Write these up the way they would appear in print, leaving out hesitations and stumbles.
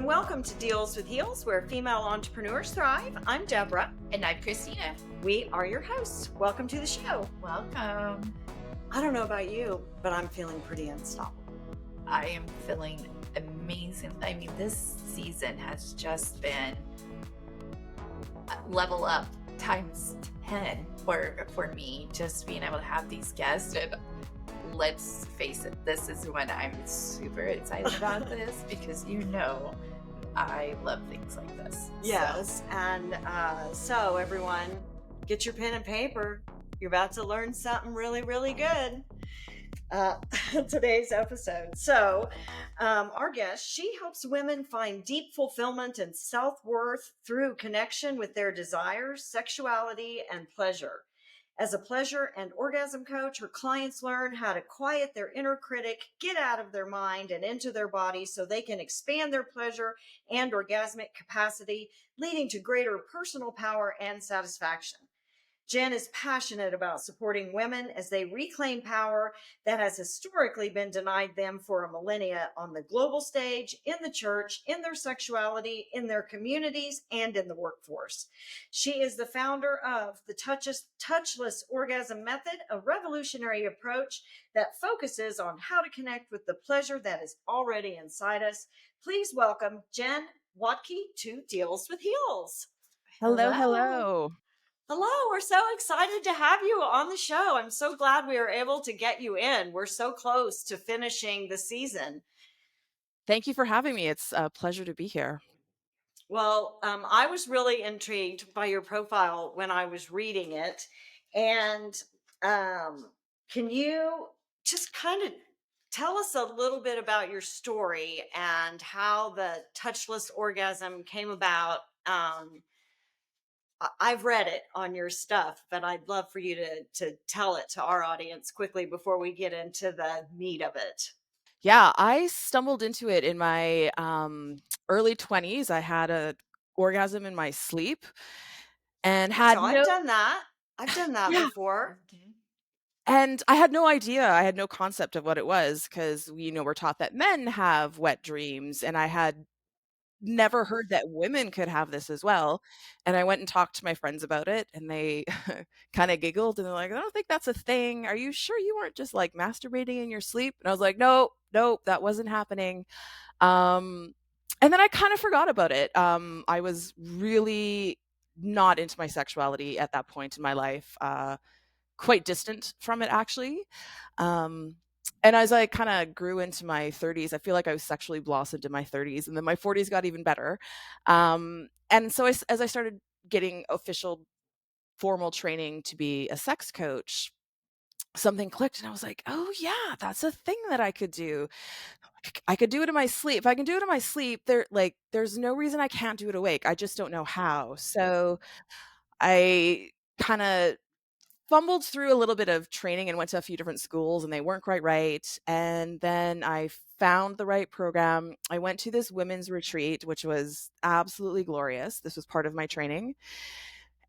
welcome to Deals with Heels, where female entrepreneurs thrive. I'm Deborah. And I'm Christina. We are your hosts. Welcome to the show. Welcome. I don't know about you, but I'm feeling pretty unstoppable. I am feeling amazing. I mean, this season has just been level up times 10 for me, just being able to have these guests. And let's face it, this is when I'm super excited about this because I love things like this. Yes. And so everyone, get your pen and paper. You're about to learn something really, really good. Today's episode. So our guest, she helps women find deep fulfillment and self-worth through connection with their desires, sexuality, and pleasure. As a pleasure and orgasm coach, her clients learn how to quiet their inner critic, get out of their mind and into their body so they can expand their pleasure and orgasmic capacity, leading to greater personal power and satisfaction. Jenn is passionate about supporting women as they reclaim power that has historically been denied them for a millennia on the global stage, in the church, in their sexuality, in their communities, and in the workforce. She is the founder of the Touchless Orgasm Method, a revolutionary approach that focuses on how to connect with the pleasure that is already inside us. Please welcome Jenn Wodtke to Deals with Heels. Hello. Hello, we're so excited to have you on the show. I'm so glad we were able to get you in. We're so close to finishing the season. Thank you for having me. It's a pleasure to be here. Well, I was really intrigued by your profile when I was reading it. And can you just kind of tell us a little bit about your story and how the touchless orgasm came about? I've read it on your stuff, but I'd love for you to tell it to our audience quickly before we get into the meat of it. Yeah, I stumbled into it in my early 20s. I had an orgasm in my sleep and had I've done that. I've done that before. And I had no idea. I had no concept of what it was because, we're taught that men have wet dreams, and I had never heard that women could have this as well. And I went and talked to my friends about it, and they kind of giggled, and they're like, I don't think that's a thing. Are you sure you weren't just like masturbating in your sleep? And I was like, nope, that wasn't happening. And then I kind of forgot about it. I was really not into my sexuality at that point in my life, quite distant from it, actually. And as I kind of grew into my 30s, I feel like I was sexually blossomed in my 30s, and then my 40s got even better. And so as I started getting official formal training to be a sex coach, something clicked, and I was like, oh yeah, that's a thing that I could do. I could do it in my sleep. If I can do it in my sleep, there's no reason I can't do it awake. I just don't know how. So I kind of fumbled through a little bit of training and went to a few different schools, and they weren't quite right. And then I found the right program. I went to this women's retreat, which was absolutely glorious. This was part of my training.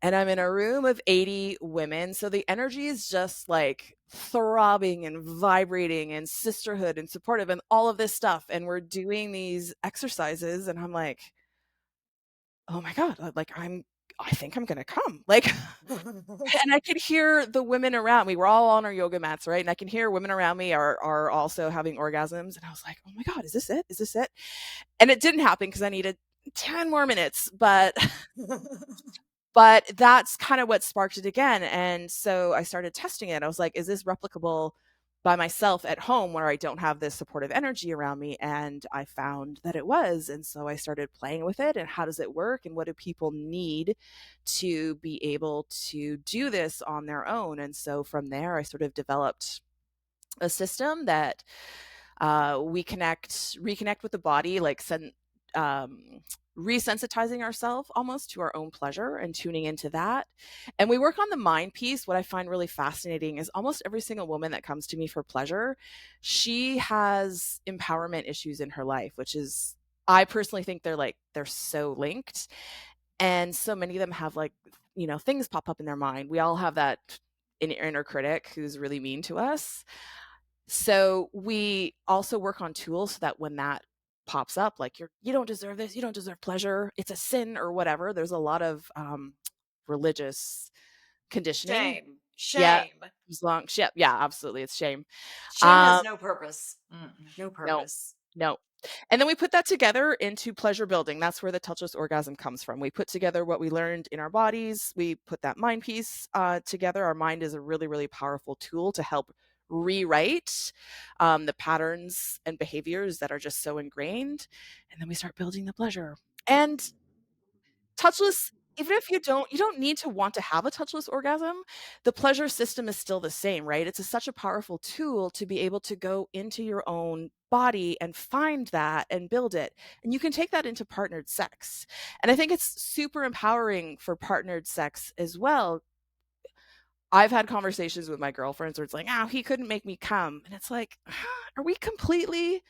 And I'm in a room of 80 women. So the energy is just like throbbing and vibrating and sisterhood and supportive and all of this stuff. And we're doing these exercises, and I'm like, oh my God, I think I'm going to come. And I could hear the women around me. We're all on our yoga mats, right? And I can hear women around me are also having orgasms. And I was like, oh my God, is this it? Is this it? And it didn't happen because I needed 10 more minutes, but that's kind of what sparked it again. And so I started testing it. I was like, is this replicable by myself at home where I don't have this supportive energy around me? And I found that it was. And so I started playing with it, and how does it work, and what do people need to be able to do this on their own? And so from there, I sort of developed a system that we reconnect with the body, resensitizing ourselves almost to our own pleasure and tuning into that. And we work on the mind piece. What I find really fascinating is almost every single woman that comes to me for pleasure, she has empowerment issues in her life, which is, I personally think they're so linked. And so many of them have things pop up in their mind. We all have that inner critic who's really mean to us. So we also work on tools so that when that pops up, like you don't deserve this, you don't deserve pleasure, it's a sin or whatever. There's a lot of religious conditioning. Shame. Yeah, Shame. as long, yeah, absolutely, it's shame. Shame Um, has no purpose. No no, purpose. no. And then we put that together into pleasure building. That's where the touchless orgasm comes from. We put together what we learned in our bodies. We put that mind piece together. Our mind is a really, really powerful tool to help rewrite the patterns and behaviors that are just so ingrained. And then we start building the pleasure. And touchless, even if you don't need to want to have a touchless orgasm, the pleasure system is still the same, right? It's such a powerful tool to be able to go into your own body and find that and build it. And you can take that into partnered sex. And I think it's super empowering for partnered sex as well. I've had conversations with my girlfriends where it's like, oh, he couldn't make me come. And it's like, are we completely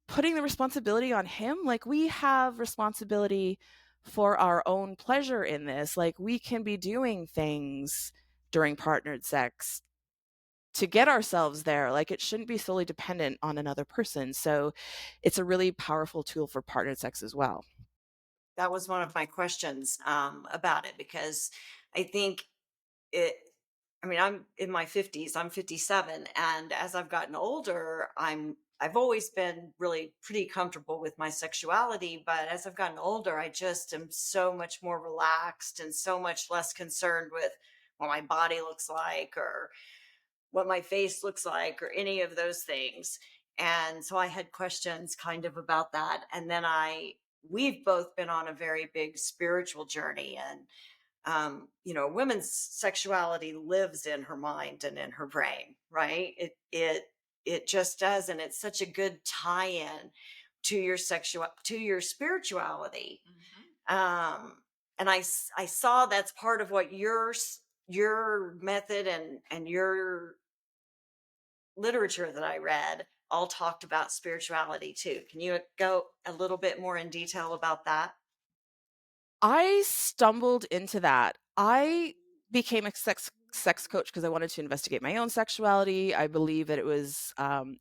putting the responsibility on him? Like, we have responsibility for our own pleasure in this. Like, we can be doing things during partnered sex to get ourselves there. Like, it shouldn't be solely dependent on another person. So it's a really powerful tool for partnered sex as well. That was one of my questions about it, because I think it, I mean, I'm in my 50s, I'm 57. And as I've gotten older, I've always been really pretty comfortable with my sexuality. But as I've gotten older, I just am so much more relaxed and so much less concerned with what my body looks like or what my face looks like or any of those things. And so I had questions kind of about that. And then we've both been on a very big spiritual journey. And a woman's sexuality lives in her mind and in her brain, right? It just does. And it's such a good tie-in to your spirituality. And I saw that's part of what your method and your literature that I read all talked about spirituality too. Can you go a little bit more in detail about that? I stumbled into that. I became a sex coach because I wanted to investigate my own sexuality. I believe that it was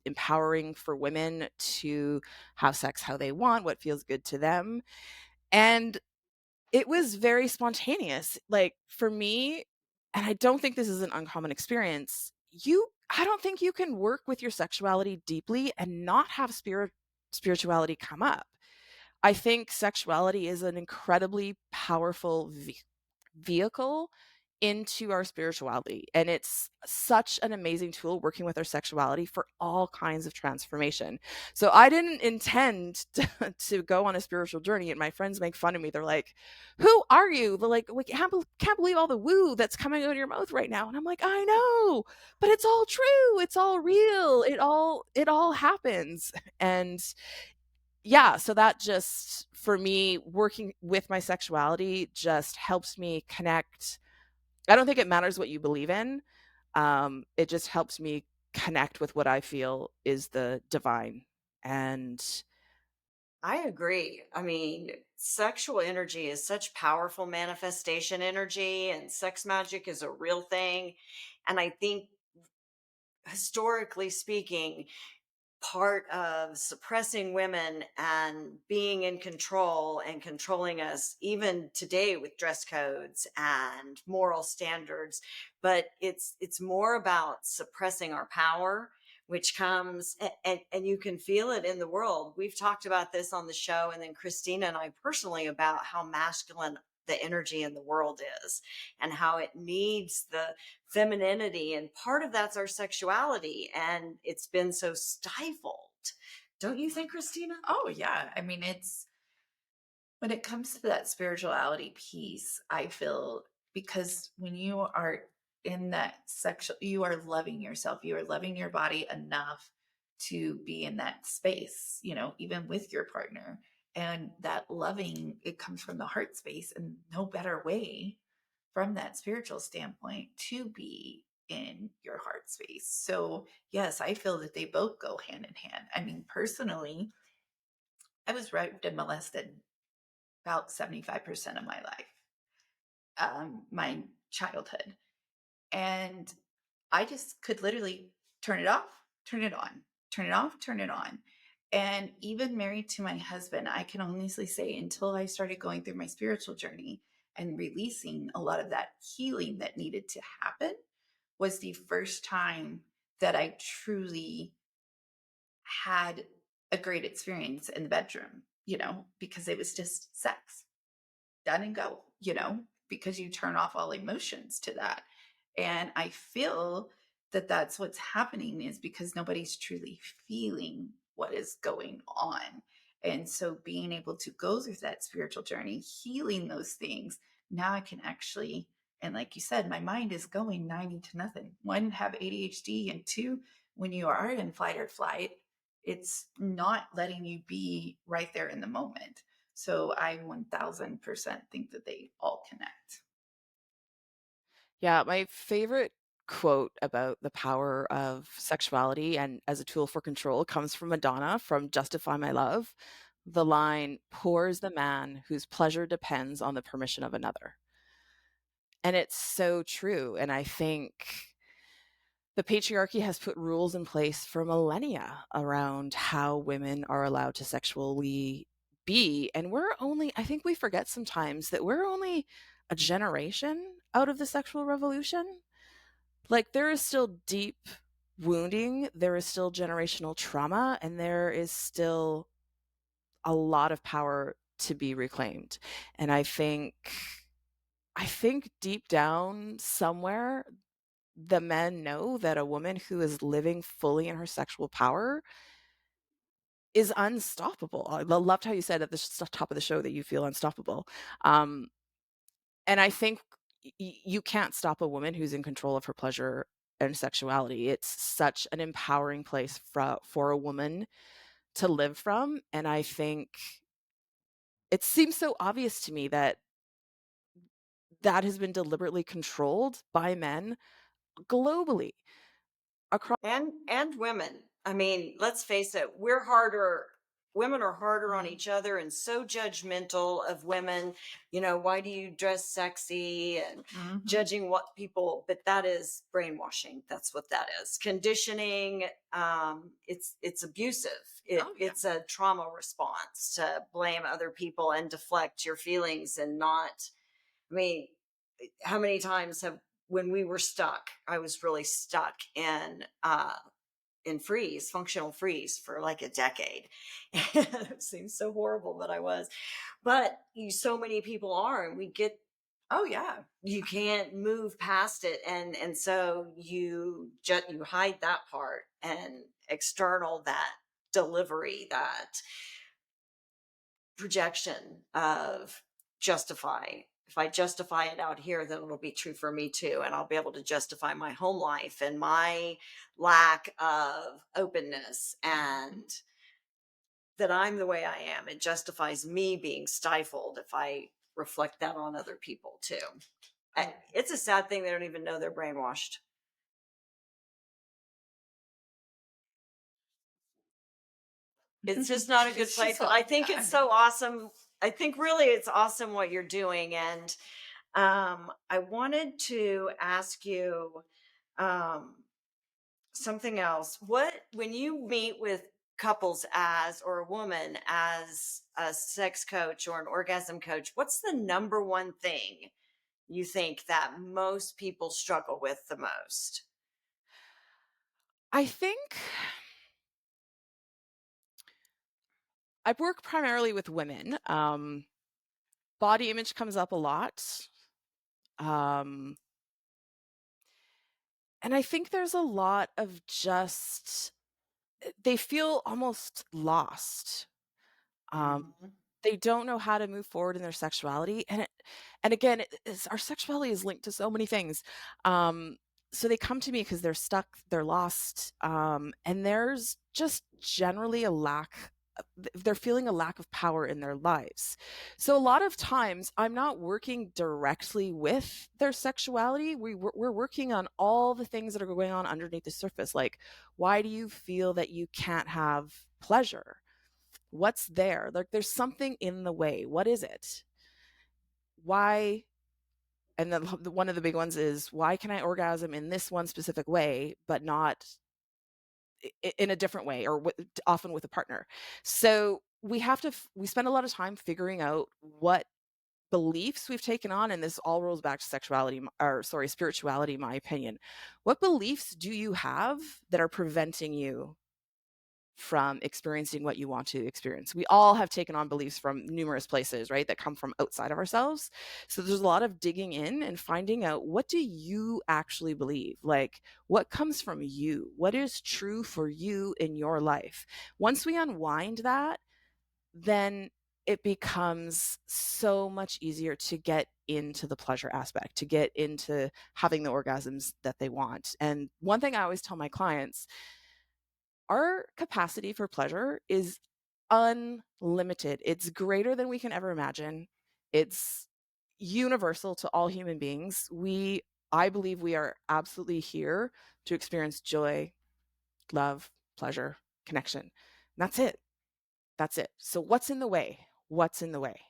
empowering for women to have sex how they want, what feels good to them. And it was very spontaneous. Like, for me, and I don't think this is an uncommon experience, I don't think you can work with your sexuality deeply and not have spirituality come up. I think sexuality is an incredibly powerful vehicle into our spirituality. And it's such an amazing tool working with our sexuality for all kinds of transformation. So I didn't intend to go on a spiritual journey. And my friends make fun of me. They're like, who are you? They're like, we can't believe all the woo that's coming out of your mouth right now. And I'm like, I know, but it's all true. It's all real. It all happens. And yeah, so that just, for me, working with my sexuality just helps me connect. I don't think it matters what you believe in. It just helps me connect with what I feel is the divine. And I agree. I mean, sexual energy is such powerful manifestation energy, and sex magic is a real thing. And I think, historically speaking, part of suppressing women and being in control and controlling us even today with dress codes and moral standards, but it's more about suppressing our power, which comes, and you can feel it in the world. We've talked about this on the show, and then Christina and I personally, about how masculine the energy in the world is and how it needs the femininity, and part of that's our sexuality, and it's been so stifled. Don't you think, Christina? Oh, yeah. I mean, when it comes to that spirituality piece, I feel, because when you are in that sexual, you are loving yourself, you are loving your body enough to be in that space, even with your partner. And that loving, it comes from the heart space, and no better way from that spiritual standpoint to be in your heart space. So, yes, I feel that they both go hand in hand. I mean, personally, I was raped and molested about 75% of my life, my childhood. And I just could literally turn it off, turn it on, turn it off, turn it on. And even married to my husband, I can honestly say until I started going through my spiritual journey and releasing a lot of that healing that needed to happen was the first time that I truly had a great experience in the bedroom, because it was just sex, done and go, because you turn off all emotions to that. And I feel that that's what's happening is because nobody's truly feeling what is going on. And so being able to go through that spiritual journey, healing those things, now I can actually, and like you said, my mind is going 90 to nothing. One, have ADHD, and two, when you are in fight or flight, it's not letting you be right there in the moment. So I 1000% think that they all connect. Yeah, my favorite quote about the power of sexuality and as a tool for control comes from Madonna from Justify My Love. The line, "Poor is the man whose pleasure depends on the permission of another." And it's so true. And I think the patriarchy has put rules in place for millennia around how women are allowed to sexually be. And I think we forget sometimes that we're only a generation out of the sexual revolution. Like, there is still deep wounding, there is still generational trauma, and there is still a lot of power to be reclaimed. And I think deep down somewhere, the men know that a woman who is living fully in her sexual power is unstoppable. I loved how you said at the top of the show that you feel unstoppable. Um, and I think you can't stop a woman who's in control of her pleasure and sexuality. It's such an empowering place for a woman to live from. And I think it seems so obvious to me that that has been deliberately controlled by men globally across. And women. I mean, let's face it, women are harder on each other and so judgmental of women. Why do you dress sexy, and judging what people, but that is brainwashing. That's what that is. Conditioning. It's abusive. It's a trauma response to blame other people and deflect your feelings and not, I mean, how many times when we were stuck, I was really stuck in functional freeze for like a decade. It seems so horrible, but I was. But so many people are, and we get, Oh yeah. you can't move past it, and so you hide that part and external that delivery, that projection of justify. If I justify it out here, then it'll be true for me too. And I'll be able to justify my home life and my lack of openness, and that I'm the way I am. It justifies me being stifled if I reflect that on other people too. It's a sad thing. They don't even know they're brainwashed. It's just not a good place. I think it's so awesome. I think really it's awesome what you're doing. And I wanted to ask you something else. When you meet with couples or a woman as a sex coach or an orgasm coach, what's the number one thing you think that most people struggle with the most? I think I work primarily with women. Body image comes up a lot. Um, and I think there's a lot of they feel almost lost. They don't know how to move forward in their sexuality. And again, our sexuality is linked to so many things. So they come to me because they're stuck, they're lost. And there's just generally they're feeling a lack of power in their lives. So a lot of times I'm not working directly with their sexuality. We're working on all the things that are going on underneath the surface. Like, why do you feel that you can't have pleasure? What's there? Like, there's something in the way. What is it? Why? And then one of the big ones is, why can I orgasm in this one specific way, but not in a different way, or often with a partner. So we have to we spend a lot of time figuring out what beliefs we've taken on, and this all rolls back to sexuality, or sorry, spirituality, in my opinion. What beliefs do you have that are preventing you from experiencing what you want to experience? We all have taken on beliefs from numerous places, right, that come from outside of ourselves. So there's a lot of digging in and finding out, what do you actually believe? Like, what comes from you? What is true for you in your life? Once we unwind that, then it becomes so much easier to get into the pleasure aspect, to get into having the orgasms that they want. And one thing I always tell my clients, our capacity for pleasure is unlimited. It's greater than we can ever imagine. It's universal to all human beings. I believe we are absolutely here to experience joy, love, pleasure, connection. And that's it. That's it. So what's in the way? What's in the way?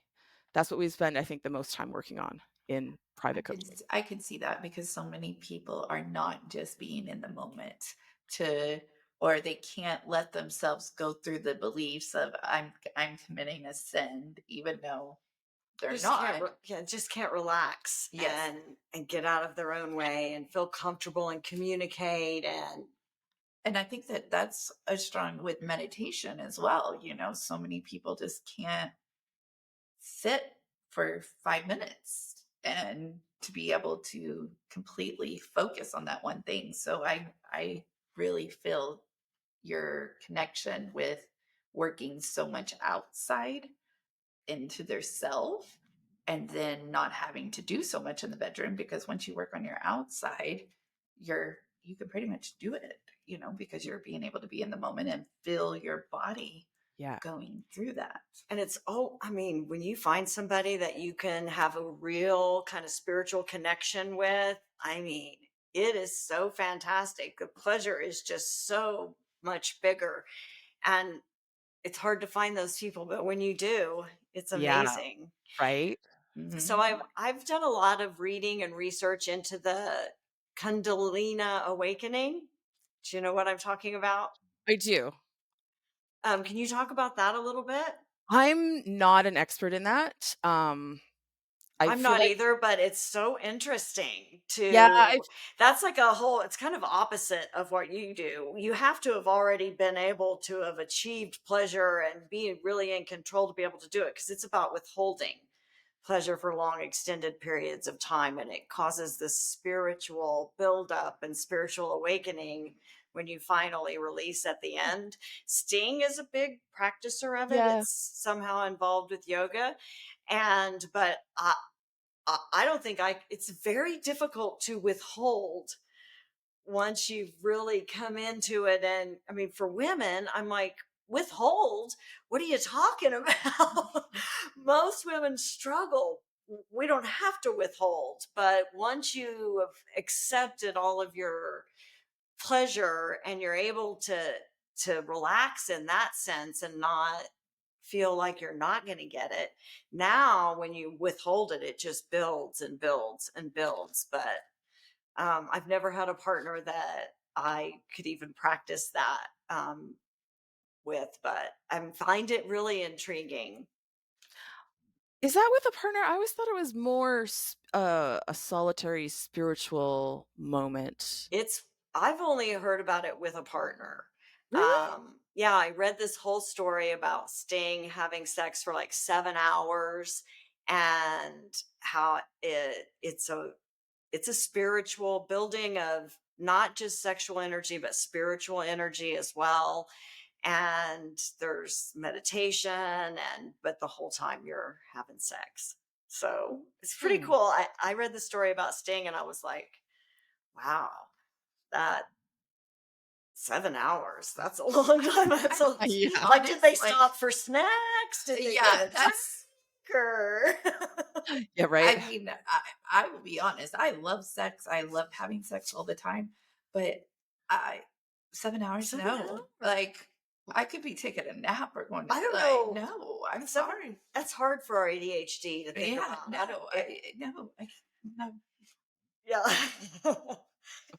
That's what we spend, I think, the most time working on in private coaching. I can see that, because so many people are not just being in the moment to, or they can't let themselves go through the beliefs of I'm committing a sin, even though they're Just not. just can't relax Yes. and get out of their own way and feel comfortable and communicate. And I think that that's a strong with meditation as well. So many people just can't sit for 5 minutes and to be able to completely focus on that one thing. So I really feel your connection with working so much outside into their self, and then not having to do so much in the bedroom, because once you work on your outside, you can pretty much do it, because you're being able to be in the moment and feel your body Yeah. going through that. And it's, when you find somebody that you can have a real kind of spiritual connection with, it is so fantastic. The pleasure is just so much bigger. And it's hard to find those people, but when you do, it's Yeah. amazing. Right? So I've done a lot of reading and research into the Kundalini awakening. Do you know what I'm talking about? I do. Can you talk about that a little bit? I'm not an expert in that. I I'm feel not like, either, but it's so interesting yeah, that's like a whole, it's kind of opposite of what you do. You have to have already been able to have achieved pleasure and be really in control to be able to do it, because it's about withholding pleasure for long extended periods of time, and it causes this spiritual buildup and spiritual awakening when you finally release at the end. Sting is a big practicer of it. yeah, It's somehow involved with yoga, but I don't think it's very difficult to withhold once you've really come into it. And for women, I'm like, withhold? What are you talking about? Most women struggle. We don't have to withhold, but once you have accepted all of your pleasure and you're able to relax in that sense and not feel like you're not going to get it, now when you withhold it, it just builds and builds and builds. But I've never had a partner that I could even practice that with, but I find it really intriguing. is that with a partner? I always thought it was more a solitary spiritual moment. I've only heard about it with a partner. Really? Yeah, I read this whole story about Sting having sex for like 7 hours, and how it's a spiritual building of not just sexual energy, but spiritual energy as well. And there's meditation, but the whole time you're having sex. So it's pretty cool. I read the story about Sting and I was like, wow, that 7 hours, that's a long time. That's To Yeah. be like, did they honest, stop for snacks? Did they yeah, get a that's. drink? Or Yeah, right? I mean, I will be honest. I love sex. I love having sex all the time, but I 7 hours, 7 hours? no. Like, I could be taking a nap or going to I don't like, know. no. I'm 7 sorry. That's hard for our ADHD to think Yeah, about. no, no. Yeah.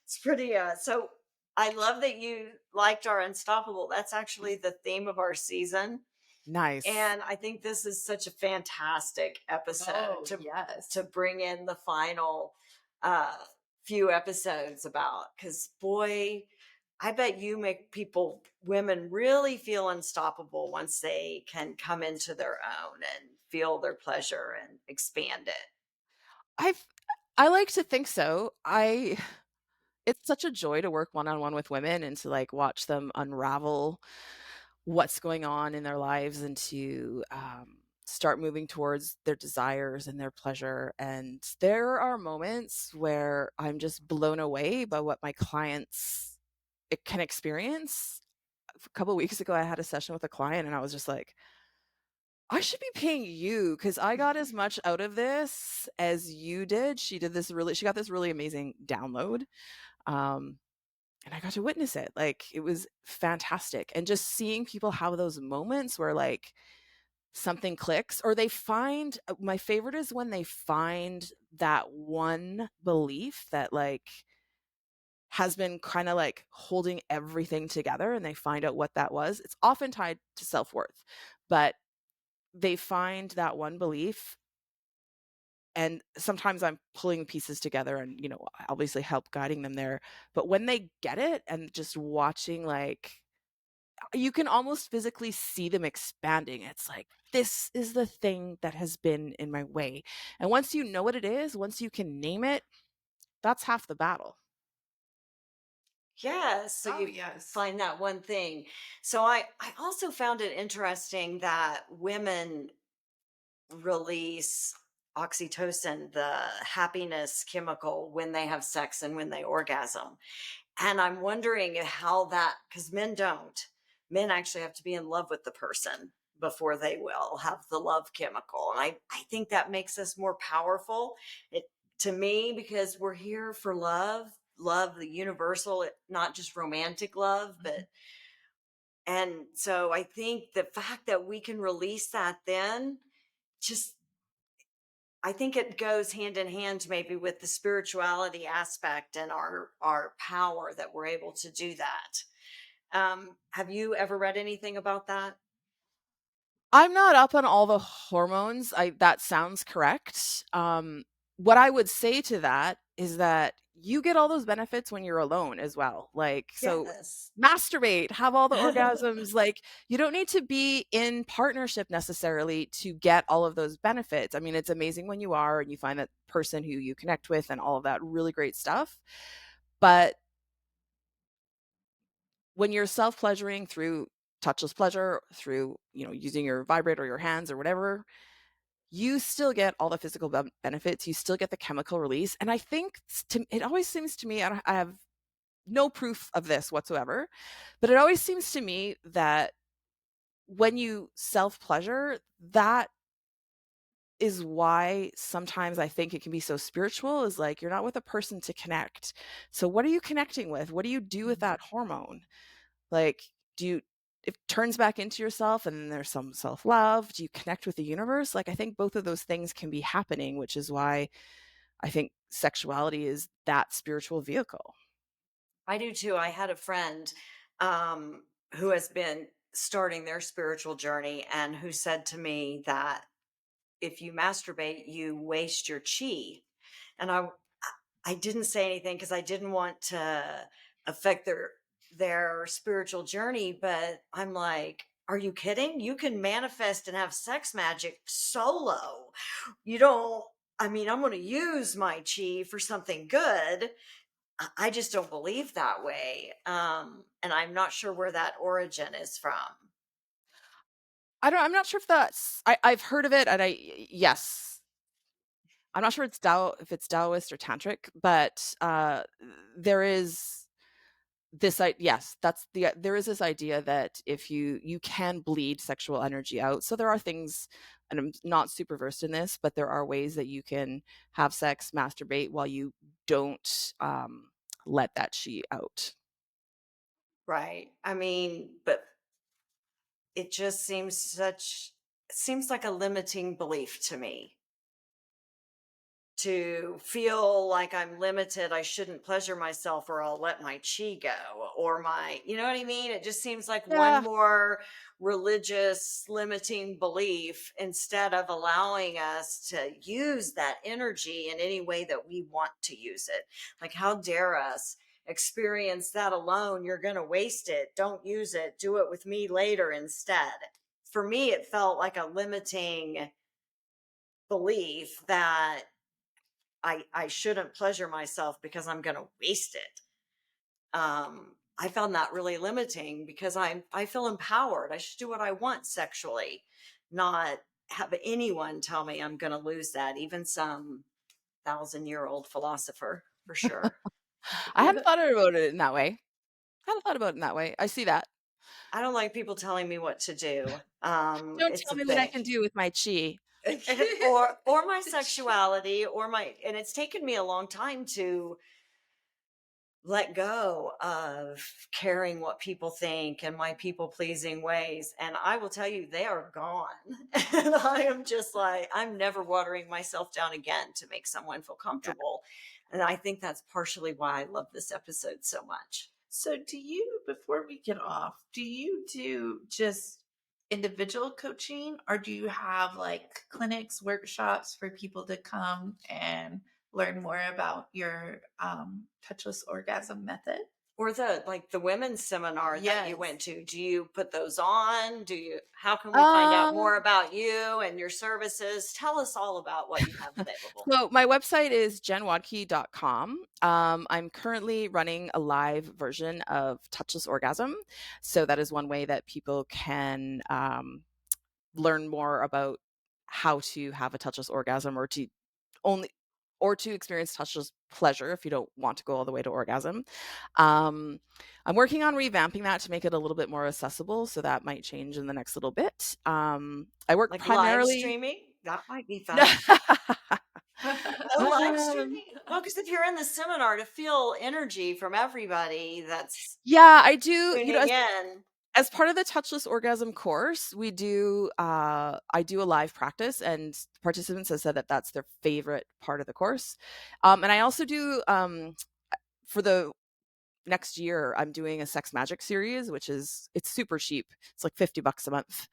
It's pretty so I love that you liked our Unstoppable. That's actually the theme of our season. Nice. And I think this is such a fantastic episode Oh, yes. to bring in the final uh, few episodes about, because boy, I bet you make women really feel unstoppable once they can come into their own and feel their pleasure and expand it. I've I like to think so. It's such a joy to work one-on-one with women and to, like, watch them unravel what's going on in their lives and to, start moving towards their desires and their pleasure, and there are moments where I'm just blown away by what my clients can experience. A couple weeks ago, I had a session with a client, and I was just like, "I should be paying you because I got as much out of this as you did." She got this really amazing download, um, and I got to witness it. Like, it was fantastic, and just seeing people have those moments where, like, something clicks or they find my favorite is when they find that one belief that, like, has been kinda, like, holding everything together, and they find out what that was. It's often tied to self-worth, but they find that one belief, and sometimes I'm pulling pieces together and, obviously help guiding them there. But when they get it and just watching, like, you can almost physically see them expanding. It's like, this is the thing that has been in my way. And once you know what it is, once you can name it, that's half the battle. Yeah, so Oh, you yes. find that one thing. So I also found it interesting that women release oxytocin, the happiness chemical, when they have sex and when they orgasm. And I'm wondering how that, because men don't. Men actually have to be in love with the person before they will have the love chemical. And I think that makes us more powerful. It to me, because we're here for love, love, the universal, not just romantic love, Mhm. but and so I think the fact that we can release that then just I think it goes hand in hand maybe with the spirituality aspect and our power that we're able to do that. Have you ever read anything about that? I'm not up on all the hormones. That sounds correct. What I would say to that is that you get all those benefits when you're alone as well. Like, so Yes. masturbate, have all the orgasms. Like, you don't need to be in partnership necessarily to get all of those benefits. I mean, it's amazing when you are and you find that person who you connect with and all of that really great stuff. But when you're self-pleasuring through touchless pleasure, through, using your vibrator or your hands or whatever, you still get all the physical benefits. You still get the chemical release. And I think it always seems to me, I have no proof of this whatsoever, but it always seems to me that when you self pleasure, that is why sometimes I think it can be so spiritual, is like you're not with a person to connect. So what are you connecting with? What do you do with that hormone? Like, do you, it turns back into yourself and then there's some self-love? Do you connect with the universe? Like, I think both of those things can be happening, which is why I think sexuality is that spiritual vehicle. I do too. I had a friend um, who has been starting their spiritual journey and who said to me that if you masturbate, you waste your chi. And I didn't say anything because I didn't want to affect their spiritual journey, but I'm like, are you kidding? You can manifest and have sex magic solo. You don't I mean, I'm going to use my chi for something good. I just don't believe that way. And I'm not sure where that origin is from. I'm not sure if I've heard of it, and yes. I'm not sure if it's Taoist or tantric, but there is yes, there is this idea that if you can bleed sexual energy out. So there are things, and I'm not super versed in this, but there are ways that you can have sex, masturbate while you don't let that chi out. Right. I mean, but it just seems like a limiting belief to me to feel like I'm limited. I shouldn't pleasure myself or I'll let my chi go or you know what I mean? It just seems like one Yeah. more religious limiting belief instead of allowing us to use that energy in any way that we want to use it. Like, how dare us experience that alone? You're going to waste it. Don't use it. Do it with me later instead. For me, it felt like a limiting belief that I shouldn't pleasure myself because I'm going to waste it. I found that really limiting because I feel empowered. I should do what I want sexually, not have anyone tell me I'm going to lose that, even some 1,000-year-old philosopher, for sure. I hadn't thought about it in that way. I see that. I don't like people telling me what to do. Don't It's tell a me what I thing. can do with my chi. or my sexuality and it's taken me a long time to let go of caring what people think and my people pleasing ways. And I will tell you, they are gone. And I am just like, I'm never watering myself down again to make someone feel comfortable. And I think that's partially why I love this episode so much. So before we get off, do you do just individual coaching, or do you have like clinics, workshops for people to come and learn more about your touchless orgasm method? Or the women's seminar that you went to, do you put those on? How can we find out more about you and your services? Tell us all about what you have available. So my website is jennwodtke.com. I'm currently running a live version of Touchless Orgasm. So that is one way that people can learn more about how to have a touchless orgasm, or to experience touchless pleasure if you don't want to go all the way to orgasm. I'm working on revamping that to make it a little bit more accessible, so that might change in the next little bit. I work Like primarily live streaming? That might be fun. No live streaming? Well, because if you're in the seminar, to feel energy from everybody that's I do. tuning in. As part of the Touchless Orgasm course, we do. I do a live practice, and participants have said that that's their favorite part of the course. And I also do for the next year, I'm doing a sex magic series, it's super cheap. It's like $50 a month,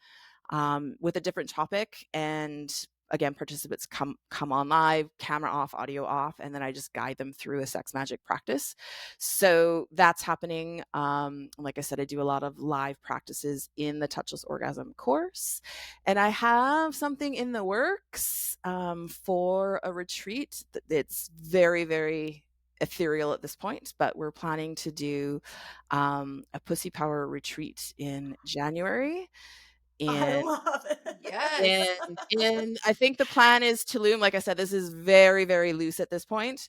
with a different topic. And again, participants come on live, camera off, audio off, and then I just guide them through a sex magic practice. So that's happening. Like I said, I do a lot of live practices in the Touchless Orgasm course, and I have something in the works for a retreat. It's very, very ethereal at this point, but we're planning to do a pussy power retreat in January. I love it. Yes. And I think the plan is Tulum. Like I said, this is very, very loose at this point.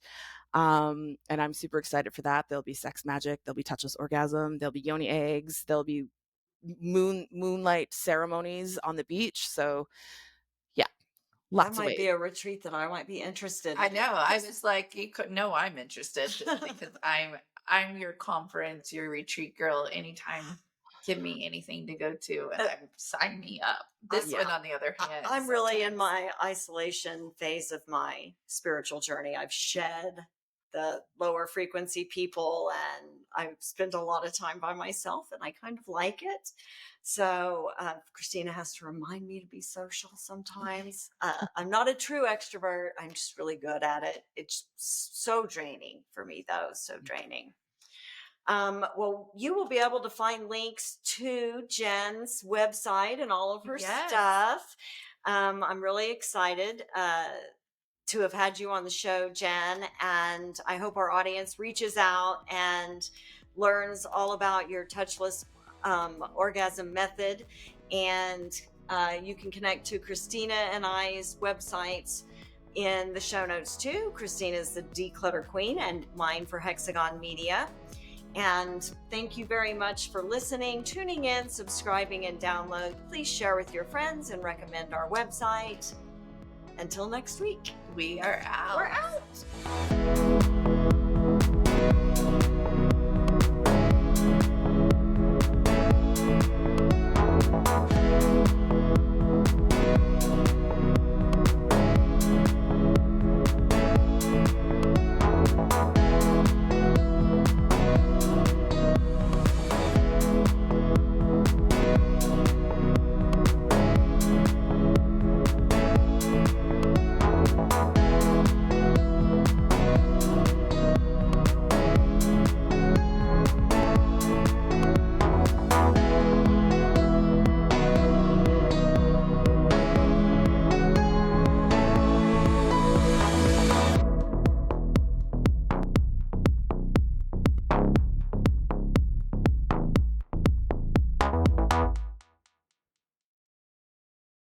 And I'm super excited for that. There'll be sex magic, there'll be touchless orgasm, there'll be yoni eggs, there'll be moonlight ceremonies on the beach. So yeah, lots that of might be ways. a retreat that I might be interested in. I know. I was like, you could know I'm interested because I'm your conference, your retreat girl. Anytime, give me anything to go to, and sign me up. This one, on the other hand, I'm really in my isolation phase of my spiritual journey. I've shed the lower frequency people, and I've spent a lot of time by myself, and I kind of like it. So Christina has to remind me to be social sometimes. I'm not a true extrovert. I'm just really good at it. It's so draining for me, though. So draining. Well, you will be able to find links to Jenn's website and all of her stuff. I'm really excited to have had you on the show, Jenn, and I hope our audience reaches out and learns all about your touchless orgasm method. And you can connect to Christina and I's websites in the show notes too. Christina's the Declutter Queen, and mine for Hexagon Media. And thank you very much for listening, tuning in, subscribing, and download. Please share with your friends and recommend our website. Until next week, we are out. We're out.